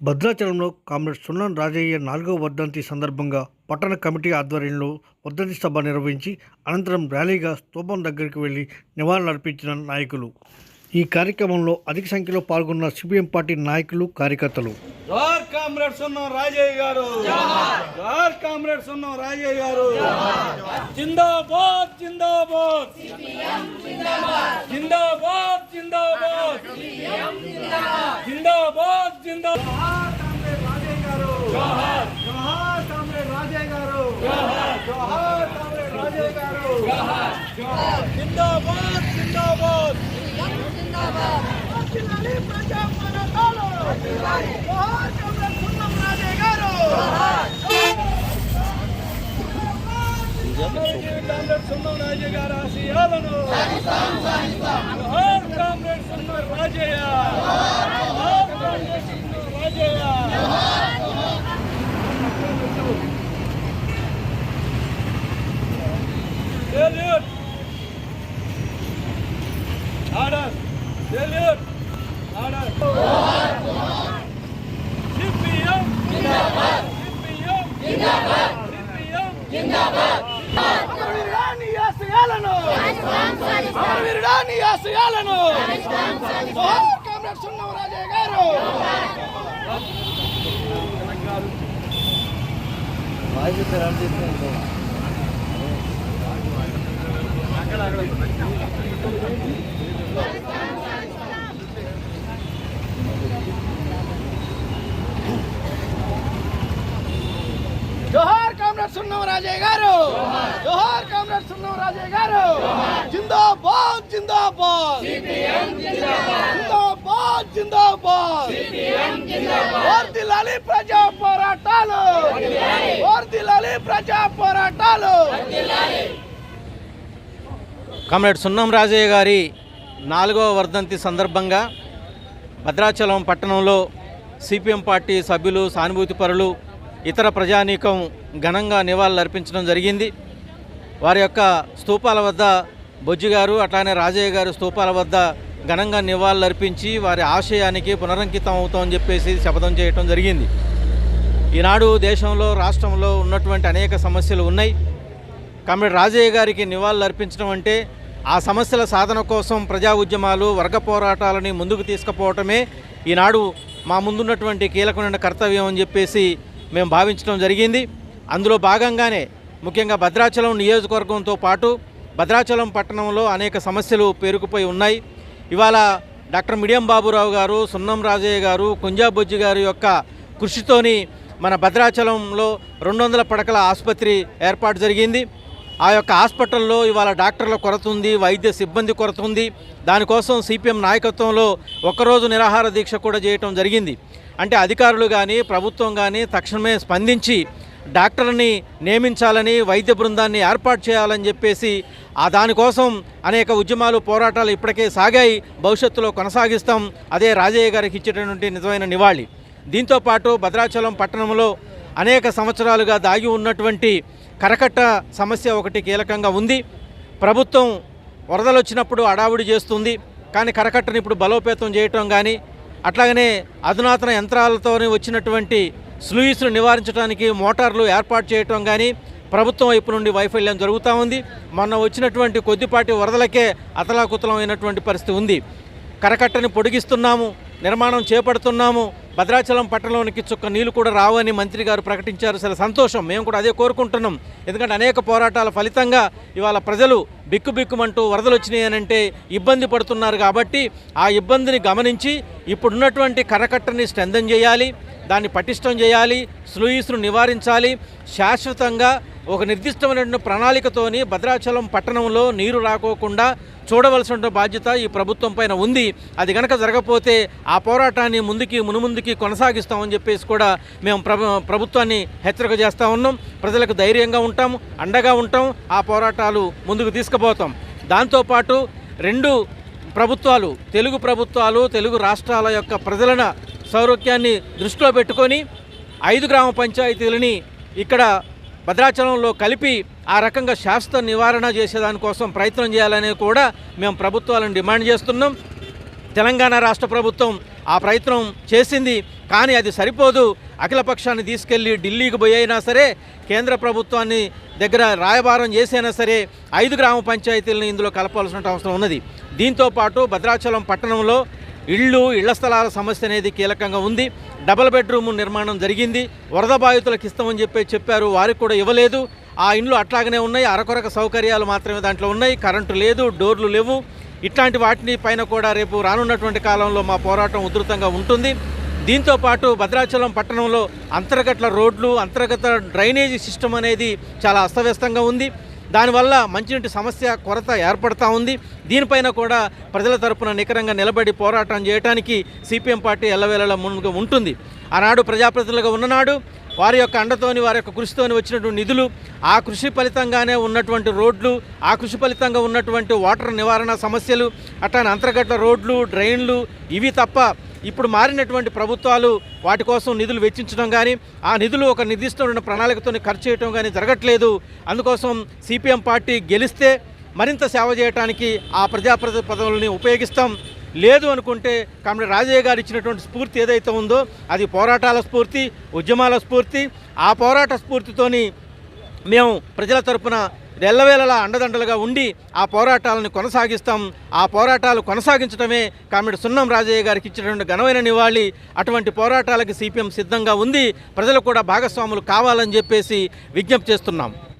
భద్రాచలంలో కామ్రేడ్ సున్నం రాజయ్య 4వ వర్ధంతి సందర్భంగా పట్టణ కమిటీ ఆధ్వర్యంలో వర్ధంతి సభ నిర్వహించి అనంతరం ర్యాలీగా స్తూపం దగ్గరికి వెళ్లి నివాళులర్పించిన నాయకులు. ఈ కార్యక్రమంలో అధిక సంఖ్యలో పాల్గొన్న సిపిఎం పార్టీ నాయకులు, కార్యకర్తలు. జోహార్ కామ్రేడ్ సున్నం రాజయ్య గారు, జోహార్ కామ్రేడ్ సున్నం రాజయ్య గారు. జిందాబాద్ జిందాబాద్ జిందాబాద్ జిందాబాద్ జిందాబాద్ జిందాబాద్ జిందాబాద్. కామ్రేడ్ రాజయ్య గారు జోహార్, జోహార్ కామ్రేడ్ రాజయ్య గారు జోహార్, జోహార్ కామ్రేడ్ రాజయ్య గారు జోహార్, జోహార్. జిందాబాద్ జిందాబాద్ జిల్లాలి ప్రజా పోరాటాలు, జోహార్ కామ్రేడ్ సున్నం రాజయ్య గారు కామ్రేడ్ సున్నం రాజయ్య గారు ఆశయాలను, జోహార్ కామ్రేడ్ సున్నం రాజయ్య, జోహార్ కామ్రేడ్ సున్నం Rajaiah. Salute! Order! Salute! Order! CPM! Jindabad! CPM! Jindabad! CPM! Jindabad! అమరవీరుడాని ఆశయాలను, అమరవీరుడాని ఆశయాలను, జోహార్ కామ్రేడ్ సున్నం రాజయ్య గారు. జోహార్ కామ్రేడ్ సున్నం రాజయ్య గారు, జోహార్ కామ్రేడ్ సున్నం రాజయ్య గారు. జిందాబాద్ జిందాబాద్ జిందాబాద్ జిందాబాద్. వర్ధిల్లాలి ప్రజా పోరాటాలు, వర్ధిల్లాలి ప్రజా పోరాటాలు. కామ్రేడ్ సున్నం రాజయ్య గారి 4వ వర్ధంతి సందర్భంగా భద్రాచలం పట్టణంలో సిపిఎం పార్టీ సభ్యులు, సానుభూతిపరులు, ఇతర ప్రజానీకం ఘనంగా నివాళులర్పించడం జరిగింది. వారి యొక్క స్తూపాల వద్ద బొజ్జి గారు, అట్లానే రాజయ్య గారు స్తూపాల వద్ద ఘనంగా నివాళులర్పించి వారి ఆశయానికి పునరంకితం అవుతామని చెప్పేసి శపథం చేయటం జరిగింది. ఈనాడు దేశంలో, రాష్ట్రంలో ఉన్నటువంటి అనేక సమస్యలు ఉన్నాయి. కామ్రేడ్ రాజయ్య గారికి నివాళులు అర్పించడం అంటే ఆ సమస్యల సాధన కోసం ప్రజా ఉద్యమాలు, వర్గ పోరాటాలని ముందుకు తీసుకుపోవటమే ఈనాడు మా ముందున్నటువంటి కీలకమైన కర్తవ్యం అని చెప్పేసి మేము భావించడం జరిగింది. అందులో భాగంగానే ముఖ్యంగా భద్రాచలం నియోజకవర్గంతో పాటు భద్రాచలం పట్టణంలో అనేక సమస్యలు పేరుకుపోయి ఉన్నాయి. ఇవాళ డాక్టర్ మిడియం బాబురావు గారు, సున్నం రాజయ్య గారు, కుంజా బొజ్జి గారి యొక్క కృషితోని మన భద్రాచలంలో 200 పడకల ఆసుపత్రి ఏర్పాటు జరిగింది. ఆ యొక్క హాస్పిటల్లో ఇవాళ డాక్టర్ల కొరత ఉంది, వైద్య సిబ్బంది కొరత ఉంది. దానికోసం సిపిఎం నాయకత్వంలో ఒక్కరోజు నిరాహార దీక్ష కూడా చేయటం జరిగింది. అంటే అధికారులు కానీ, ప్రభుత్వం కానీ తక్షణమే స్పందించి డాక్టర్ని నియమించాలని, వైద్య బృందాన్ని ఏర్పాటు చేయాలని చెప్పేసి దానికోసం అనేక ఉద్యమాలు, పోరాటాలు ఇప్పటికే సాగాయి, భవిష్యత్తులో కొనసాగిస్తాం. అదే రాజయ్య గారికి ఇచ్చేటటువంటి నిజమైన నివాళి. దీంతోపాటు భద్రాచలం పట్టణంలో అనేక సంవత్సరాలుగా దాగి ఉన్నటువంటి కరకట్ట సమస్య ఒకటి కీలకంగా ఉంది. ప్రభుత్వం వరదలు వచ్చినప్పుడు అడావుడి చేస్తుంది, కానీ కరకట్టను ఇప్పుడు బలోపేతం చేయటం కానీ, అట్లాగనే అధునాతన యంత్రాలతో వచ్చినటువంటి స్లూయిస్ను నివారించడానికి మోటార్లు ఏర్పాటు చేయటం కానీ ప్రభుత్వం వైపు నుండి వైఫల్యం జరుగుతూ ఉంది. మొన్న వచ్చినటువంటి కొద్దిపాటి వరదలకే అతలాకుతలం అయినటువంటి పరిస్థితి ఉంది. కరకట్టని పొడిగిస్తున్నాము, నిర్మాణం చేపడుతున్నాము, భద్రాచలం పట్టణంలోనికి చుక్క నీళ్లు కూడా రావని మంత్రి గారు ప్రకటించారు. చాలా సంతోషం, మేము కూడా అదే కోరుకుంటున్నాం. ఎందుకంటే అనేక పోరాటాల ఫలితంగా ఇవాళ ప్రజలు బిక్కుబిక్కుమంటూ వరదలు వచ్చినాయి అని అంటే ఇబ్బంది పడుతున్నారు. కాబట్టి ఆ ఇబ్బందిని గమనించి ఇప్పుడున్నటువంటి కరకట్టని స్ట్రెంథన్ చేయాలి, దాన్ని పటిష్టం చేయాలి, స్లూయిస్ను నివారించాలి. శాశ్వతంగా ఒక నిర్దిష్టమైనటువంటి ప్రణాళికతోని భద్రాచలం పట్టణంలో నీరు రాకోకుండా చూడవలసిన బాధ్యత ఈ ప్రభుత్వం పైన ఉంది. అది కనుక జరగకపోతే ఆ పోరాటాన్ని మునుముందుకి కొనసాగిస్తామని చెప్పేసి కూడా మేము ప్రభుత్వాన్ని హెచ్చరిక చేస్తూ ఉన్నాం. ప్రజలకు ధైర్యంగా ఉంటాం, అండగా ఉంటాం, ఆ పోరాటాలు ముందుకు తీసుకుపోతాం. దాంతోపాటు 2 ప్రభుత్వాలు, తెలుగు ప్రభుత్వాలు, తెలుగు రాష్ట్రాల యొక్క ప్రజల సౌరోగ్యాన్ని దృష్టిలో పెట్టుకొని 5 గ్రామ పంచాయతీలని ఇక్కడ భద్రాచలంలో కలిపి ఆ రకంగా శాశ్వత నివారణ చేసేదానికోసం ప్రయత్నం చేయాలని కూడా మేము ప్రభుత్వాలను డిమాండ్ చేస్తున్నాం. తెలంగాణ రాష్ట్ర ప్రభుత్వం ఆ ప్రయత్నం చేసింది, కానీ అది సరిపోదు. అఖిలపక్షాన్ని తీసుకెళ్లి ఢిల్లీకి పోయి అయినా సరే, కేంద్ర ప్రభుత్వాన్ని దగ్గర రాయబారం చేసైనా సరే 5 గ్రామ పంచాయతీలను ఇందులో కలపాల్సిన అవసరం ఉన్నది. దీంతోపాటు భద్రాచలం పట్టణంలో ఇళ్ల స్థలాల సమస్య అనేది కీలకంగా ఉంది. డబుల్ బెడ్రూమ్ నిర్మాణం జరిగింది, వరద బాధితులకు ఇస్తామని చెప్పారు, వారికి కూడా ఇవ్వలేదు. ఆ ఇండ్లు అట్లాగనే ఉన్నాయి, అరకొరక సౌకర్యాలు మాత్రమే దాంట్లో ఉన్నాయి, కరెంటు లేదు, డోర్లు లేవు. ఇట్లాంటి వాటిని పైన కూడా రేపు రానున్నటువంటి కాలంలో మా పోరాటం ఉధృతంగా ఉంటుంది. దీంతోపాటు భద్రాచలం పట్టణంలో అంతర్గత రోడ్లు, అంతర్గత డ్రైనేజీ సిస్టమ్ అనేది చాలా అస్తవ్యస్తంగా ఉంది. దానివల్ల మంచినీటి సమస్య కొరత ఏర్పడతా ఉంది. దీనిపైన కూడా ప్రజల తరపున నికరంగా నిలబడి పోరాటం చేయడానికి సిపిఎం పార్టీ ఎల్లవేళలా ముందుగా ఉంటుంది. ఆనాడు ప్రజాప్రతినిధులుగా ఉన్ననాడు వారి యొక్క అండతోని, వారి యొక్క కృషితోని వచ్చినటువంటి నిధులు, ఆ కృషి ఫలితంగానే ఉన్నటువంటి రోడ్లు, ఆ కృషి ఫలితంగా ఉన్నటువంటి వాటర్ నివారణ సమస్యలు, అట్లానే అంతర్గత రోడ్లు, డ్రైన్లు, ఇవి తప్ప ఇప్పుడు మారినటువంటి ప్రభుత్వాలు వాటి కోసం నిధులు వెచ్చించడం కానీ, ఆ నిధులు ఒక నిర్దిష్టమైన ప్రణాళికతో ఖర్చు చేయడం కానీ జరగట్లేదు. అందుకోసం సిపిఎం పార్టీ గెలిస్తే మరింత సేవ చేయడానికి ఆ ప్రజాప్రతినిధి పదవులని ఉపయోగిస్తాం. లేదు అనుకుంటే కామ్రేడ్ రాజయ్య గారు ఇచ్చినటువంటి స్ఫూర్తి ఏదైతే ఉందో అది పోరాటాల స్ఫూర్తి, ఉద్యమాల స్ఫూర్తి. ఆ పోరాట స్ఫూర్తితోని మేము ప్రజల తరపున ఎల్లవేళలా అండదండలుగా ఉండి ఆ పోరాటాలను కొనసాగిస్తాం. ఆ పోరాటాలు కొనసాగించడమే కామ్రేడ్ సున్నం రాజయ్య గారికి ఇచ్చినటువంటి ఘనమైన నివాళి. అటువంటి పోరాటాలకు సిపిఎం సిద్ధంగా ఉంది. ప్రజలు కూడా భాగస్వాములు కావాలని చెప్పేసి విజ్ఞప్తి చేస్తున్నాం.